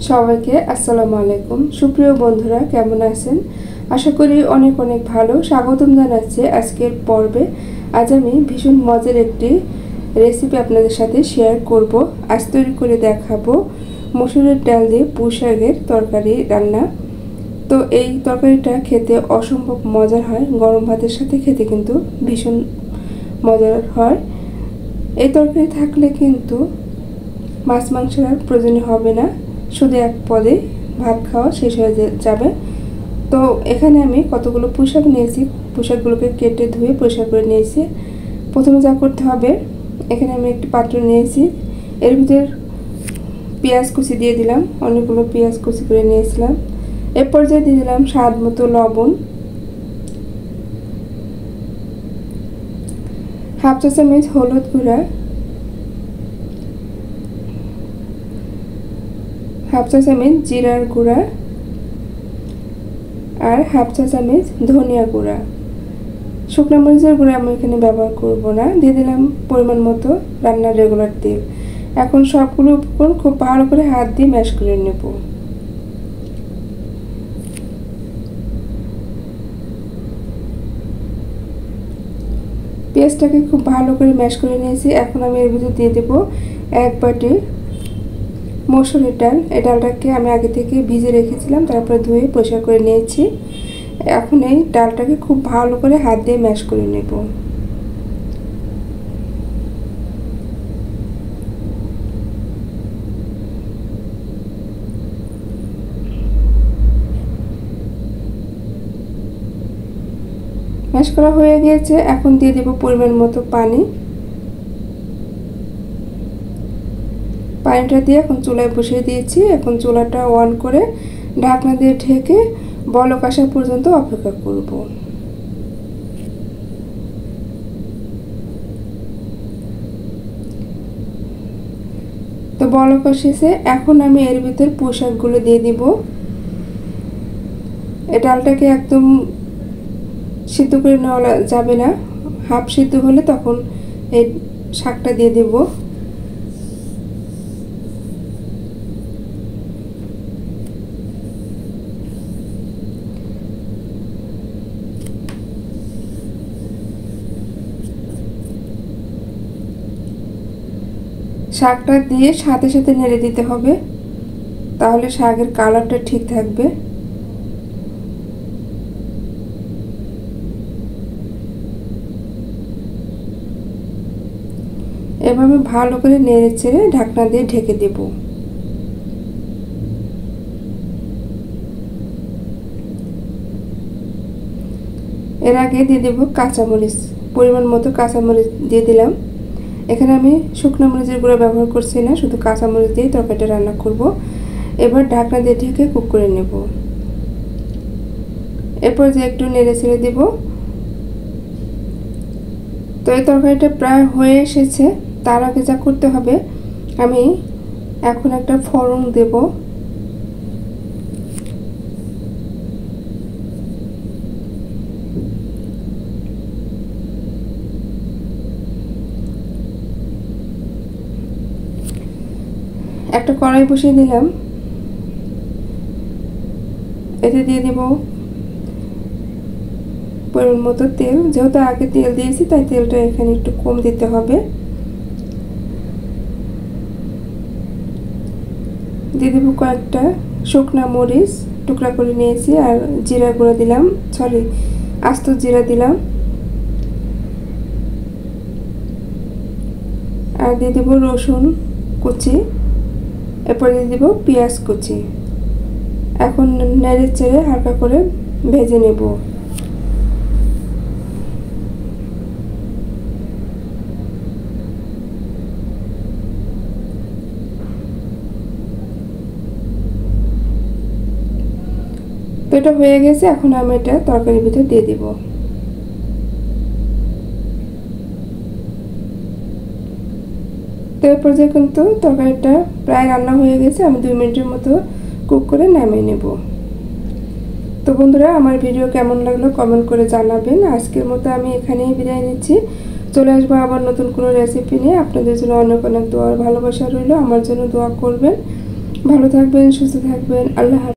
সবাইকে আসসালামু আলাইকুম। সুপ্রিয় বন্ধুরা, কেমন আছেন? আশা করি অনেক অনেক ভালো। স্বাগতম জানাচ্ছি আজকের পর্বে। আজ আমি ভীষণ মজার একটি রেসিপি আপনাদের সাথে শেয়ার করব। আজ তৈরি করে দেখাবো মসুরের ডাল দিয়ে পুঁই শাকের তরকারি রান্না। তো এই তরকারিটা খেতে অসম্ভব মজার হয়, গরম ভাতের সাথে খেতে কিন্তু ভীষণ মজার হয়। এই তরকারি থাকলে কিন্তু মাছ মাংসের আর প্রয়োজন হবে না, শুধু এক পদে ভাত খাওয়া শেষ হয়ে যাবে। তো এখানে আমি কতগুলো পুঁই শাক নিয়েছি, পুঁই শাকগুলোকে কেটে ধুয়ে পরিষ্কার করে নিয়েছি। প্রথমে যা করতে হবে, এখানে আমি একটি পাত্র নিয়েছি, এর ভিতর পেঁয়াজ কুচি দিয়ে দিলাম, অনেকগুলো পেঁয়াজ কুচি করে নিয়েছিলাম। এর পর্যায়ে দিয়ে দিলাম স্বাদ মতো লবণ, হাফ চা চামচ হলুদ গুঁড়া, হাফ চা চামচ জিরার গুঁড়া আর হাফ চা চামচ ধনিয়া গুঁড়া। শুকনো মরিচের গুঁড়া আমি এখানে ব্যবহার করব না। দিয়ে দিলাম পরিমাণ মতো রান্নার রেগুলার তেল। এখন সবগুলো উপকরণ খুব ভালো করে হাত দিয়ে ম্যাশ করে নেব। পেঁয়াজটাকে খুব ভালো করে ম্যাশ করে নিয়েছি। এখন আমি এর ভিতরে দিয়ে দেব এক বাটি মসুরের ডাল। এই ডালটাকে আমি আগে থেকে ভিজে রেখেছিলাম, তারপরে ধুয়ে পরিষ্কার করে নিয়েছি। এখন এই ডালটাকে খুব ভালো করে হাত দিয়ে ম্যাশ করে নেব। ম্যাশ করা হয়ে গিয়েছে। এখন দিয়ে দেব পরিমাণ মতো পানি। পানিটা দিয়ে এখন চুলায় বসিয়ে দিয়েছি। এখন চুলাটা অন করে ঢাকনা দিয়ে ঢেকে বলক আসা পর্যন্ত অপেক্ষা করব। তো বলক এসেছে। এখন আমি এর ভিতর পুঁই শাকগুলো দিয়ে দিব। এই ডালটাকে একদম সিদ্ধ করে নেওয়া যাবে না, হাফ সিদ্ধ হলে তখন এই শাকটা দিয়ে দেব। শাকটা দিয়ে সাথে সাথে নেড়ে দিতে হবে, তাহলে শাকের কালারটা ঠিক থাকবে। এভাবে ভালো করে নেড়ে চেড়ে ঢাকনা দিয়ে ঢেকে দেব। এর আগে দিয়ে দেব কাঁচামরিচ, পরিমাণ মতো কাঁচামরিচ দিয়ে দিলাম। এখানে আমি শুকনো মরিচের গুঁড়ো ব্যবহার করছি না, শুধু কাঁচামরিচ দিয়ে তরকারিটা রান্না করব। এবার ঢাকনা দিয়ে ঢেকে কুক করে নেব। এরপর যে একটু নেড়ে ছেড়ে দেব। তো এই তরকারিটা প্রায় হয়ে এসেছে। তার আগে যা করতে হবে, আমি এখন একটা ফোড়ন দেব। একটা কড়াই বসিয়ে দিলাম, এতে দিয়ে দেব পরিমাণ মতো তেল। যেহেতু আগে তেল দিয়েছি তাই তেলটা এখানে একটু কম দিতে হবে। দিয়ে দেব কয়েকটা শুকনা মরিচ টুকরা করে নিয়েছি, আর জিরা গুঁড়ো দিলাম, আস্ত জিরা দিলাম, আর দিয়ে দেব রসুন কুচি। এরপর দিয়ে দেব পেঁয়াজ কুচি। এখন নেড়ে চেড়ে হালকা করে ভেজে নেব। তো এটা হয়ে গেছে। এখন আমি এটা তরকারির ভিতরে দিয়ে দিব। তো এই পর্যায়ে কিন্তু তরকারিটা প্রায় রান্না হয়ে গেছে। আমি 2 মিনিটের মতো কুক করে নামিয়ে নেব। তো বন্ধুরা, আমার ভিডিও কেমন লাগলো কমেন্ট করে জানাবেন। আজকের মতো আমি এখানেই বিদায় নিচ্ছি। চলে আসবো আবার নতুন কোনো রেসিপি নিয়ে। আপনাদের জন্য অনেক অনেক দোয়া আর ভালোবাসা রইল। আমার জন্য দোয়া করবেন। ভালো থাকবেন, সুস্থ থাকবেন। আল্লাহ হাফেজ।